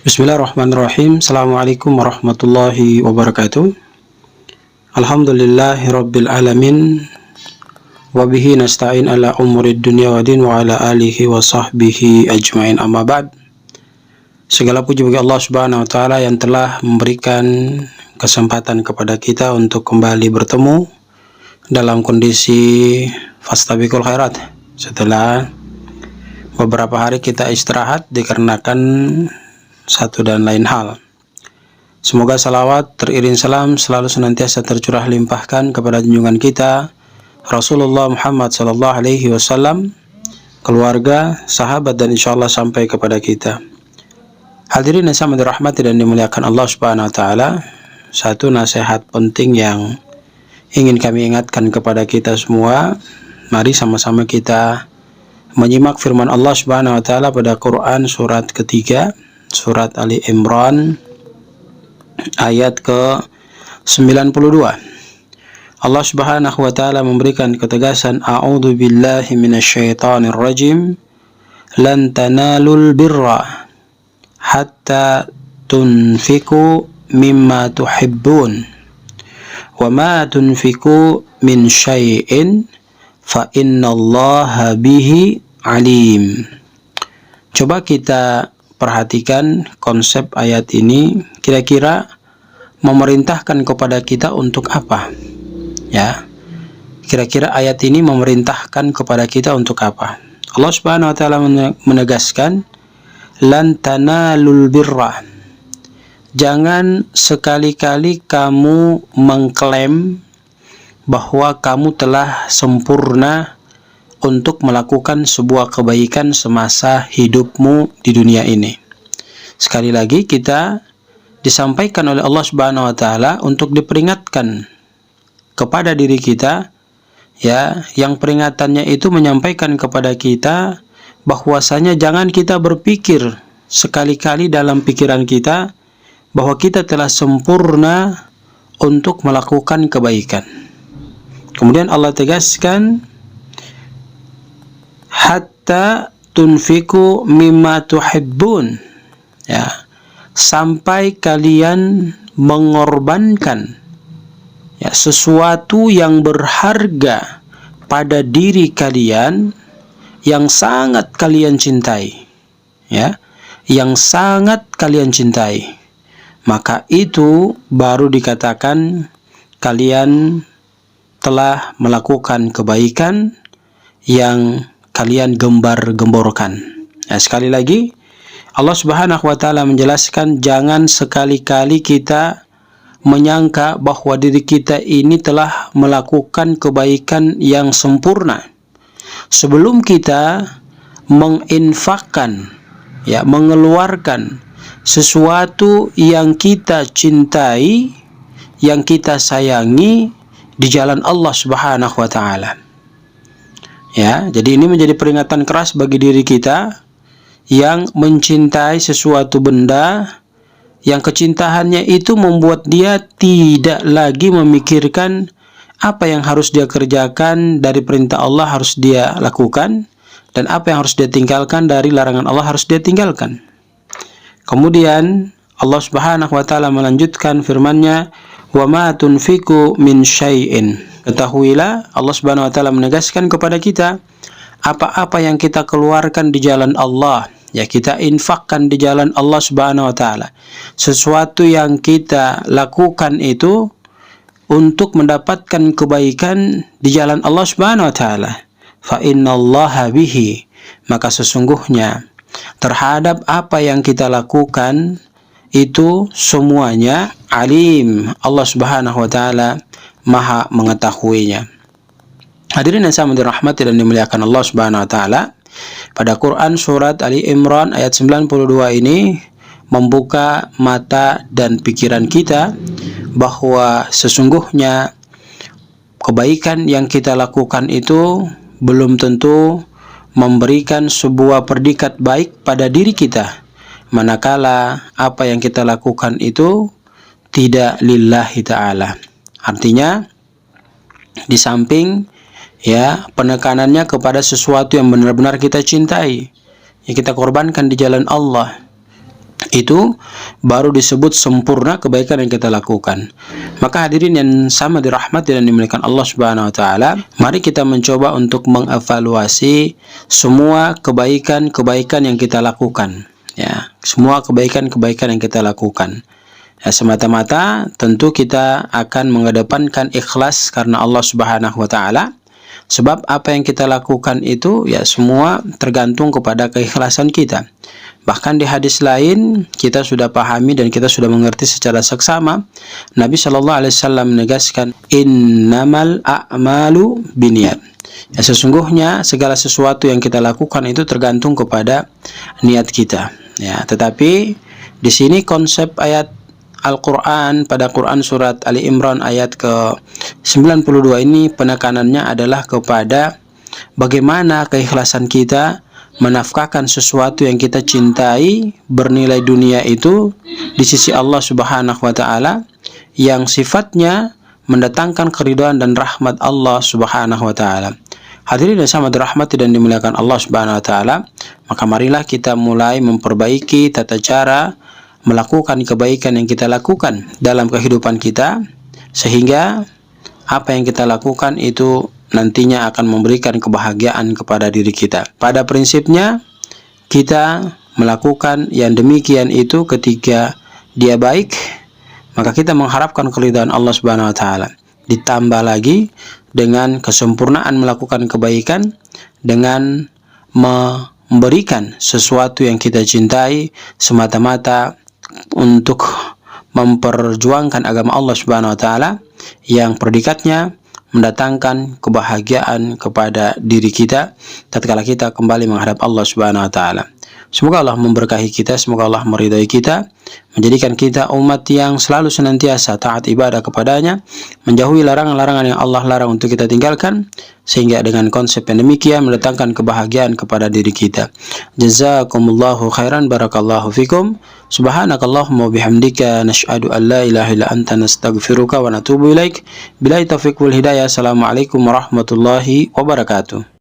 Bismillahirrahmanirrahim. Assalamualaikum warahmatullahi wabarakatuh. Alhamdulillahirabbil alamin. Wa bihi nasta'in ala umurid dunya wa din wa ala alihi wa sahbihi ajmain, amma ba'd. Segala puji bagi Allah Subhanahu wa taala yang telah memberikan kesempatan kepada kita untuk kembali bertemu dalam kondisi fastabiqul khairat setelah beberapa hari kita istirahat dikarenakan satu dan lain hal. Semoga salawat teriring salam selalu senantiasa tercurah limpahkan kepada junjungan kita Rasulullah Muhammad sallallahu alaihi wasallam, keluarga, sahabat, dan insyaallah sampai kepada kita. Hadirin yang sama dirahmati dan dimuliakan Allah Subhanahu wa taala, satu nasihat penting yang ingin kami ingatkan kepada kita semua. Mari sama-sama kita menyimak firman Allah Subhanahu wa taala pada Quran surat ketiga, surat Ali Imran ayat ke-92. Allah Subhanahu wa taala memberikan ketegasan, a'udzu billahi minasyaitonir rajim, lan tanalul birra hatta tunfiku mimma tuhibbun wa ma tunfiku min syai'in fa innallaha bihi alim. Coba kita perhatikan konsep ayat ini, kira-kira memerintahkan kepada kita untuk apa? Ya. Kira-kira ayat ini memerintahkan kepada kita untuk apa? Allah Subhanahu wa taala menegaskan, lan tanalul birra. Jangan sekali-kali kamu mengklaim bahwa kamu telah sempurna untuk melakukan sebuah kebaikan semasa hidupmu di dunia ini. Sekali lagi kita disampaikan oleh Allah Subhanahu wa taala untuk diperingatkan kepada diri kita, ya, yang peringatannya itu menyampaikan kepada kita bahwasanya jangan kita berpikir sekali-kali dalam pikiran kita bahwa kita telah sempurna untuk melakukan kebaikan. Kemudian Allah tegaskan, hatta tunfiku mimma tuhibbun, ya, sampai kalian mengorbankan, ya, sesuatu yang berharga pada diri kalian yang sangat kalian cintai, ya, yang sangat kalian cintai, maka itu baru dikatakan kalian telah melakukan kebaikan yang kalian gembar-gemborkan. Nah, sekali lagi Allah Subhanahu wa taala menjelaskan, jangan sekali-kali kita menyangka bahwa diri kita ini telah melakukan kebaikan yang sempurna sebelum kita menginfakkan, ya, mengeluarkan sesuatu yang kita cintai, yang kita sayangi di jalan Allah Subhanahu wa taala. Ya, jadi ini menjadi peringatan keras bagi diri kita yang mencintai sesuatu benda yang kecintaannya itu membuat dia tidak lagi memikirkan apa yang harus dia kerjakan dari perintah Allah harus dia lakukan, dan apa yang harus dia tinggalkan dari larangan Allah harus dia tinggalkan. Kemudian Allah Subhanahu wa taala melanjutkan firman-Nya, wa ma tunfiku min syai'in. Ketahuilah, Allah Subhanahu wa taala menegaskan kepada kita, apa-apa yang kita keluarkan di jalan Allah, ya, kita infakkan di jalan Allah Subhanahu wa taala, sesuatu yang kita lakukan itu untuk mendapatkan kebaikan di jalan Allah Subhanahu wa taala, fa innallaha bihi, maka sesungguhnya terhadap apa yang kita lakukan itu semuanya alim, Allah Subhanahu wa taala Maha mengetahuinya. Hadirin yang sama dirahmati dan dimuliakan Allah Subhanahu wa taala, pada Quran surat Ali Imran ayat 92 ini membuka mata dan pikiran kita bahwa sesungguhnya kebaikan yang kita lakukan itu belum tentu memberikan sebuah predikat baik pada diri kita, manakala apa yang kita lakukan itu tidak lillahi ta'ala. Artinya, di samping, ya, penekanannya kepada sesuatu yang benar-benar kita cintai, yang kita korbankan di jalan Allah, itu baru disebut sempurna kebaikan yang kita lakukan. Maka hadirin yang sama dirahmati dan dimuliakan Allah Subhanahu wa taala, mari kita mencoba untuk mengevaluasi semua kebaikan-kebaikan yang kita lakukan. Ya, semua kebaikan-kebaikan yang kita lakukan. Ya, semata-mata tentu kita akan mengedepankan ikhlas karena Allah Subhanahu wa taala. Sebab apa yang kita lakukan itu ya semua tergantung kepada keikhlasan kita. Bahkan di hadis lain kita sudah pahami dan kita sudah mengerti secara seksama. Nabi Shallallahu Alaihi Wasallam menegaskan, innamal a'malu binniyat. Ya, sesungguhnya segala sesuatu yang kita lakukan itu tergantung kepada niat kita. Ya, tetapi di sini konsep ayat Al-Quran pada Quran surat Ali Imran ayat ke-92 ini penekanannya adalah kepada bagaimana keikhlasan kita menafkahkan sesuatu yang kita cintai bernilai dunia itu di sisi Allah Subhanahu wa taala yang sifatnya mendatangkan keridhaan dan rahmat Allah Subhanahu wa taala. Hadirin yang sama dirahmati dan dimuliakan Allah Subhanahu wa taala, maka marilah kita mulai memperbaiki tata cara melakukan kebaikan yang kita lakukan dalam kehidupan kita, sehingga apa yang kita lakukan itu nantinya akan memberikan kebahagiaan kepada diri kita. Pada prinsipnya kita melakukan yang demikian itu ketika dia baik, maka kita mengharapkan keridhaan Allah Subhanahu wa taala. Ditambah lagi dengan kesempurnaan melakukan kebaikan dengan memberikan sesuatu yang kita cintai semata-mata untuk memperjuangkan agama Allah Subhanahu wa taala yang predikatnya mendatangkan kebahagiaan kepada diri kita tatkala kita kembali menghadap Allah Subhanahu wa taala. Semoga Allah memberkahi kita, semoga Allah meridai kita, menjadikan kita umat yang selalu senantiasa taat ibadah kepadanya, menjauhi larangan-larangan yang Allah larang untuk kita tinggalkan, sehingga dengan konsep yang demikian mendatangkan kebahagiaan kepada diri kita. Jazakumullahu khairan, barakallahu fikum. Subhanakallahumma bihamdika nashhadu an la ilaha illa anta nastaghfiruka wa natubu ilaik. Billahi taufiq wal hidayah. Assalamualaikum warahmatullahi wabarakatuh.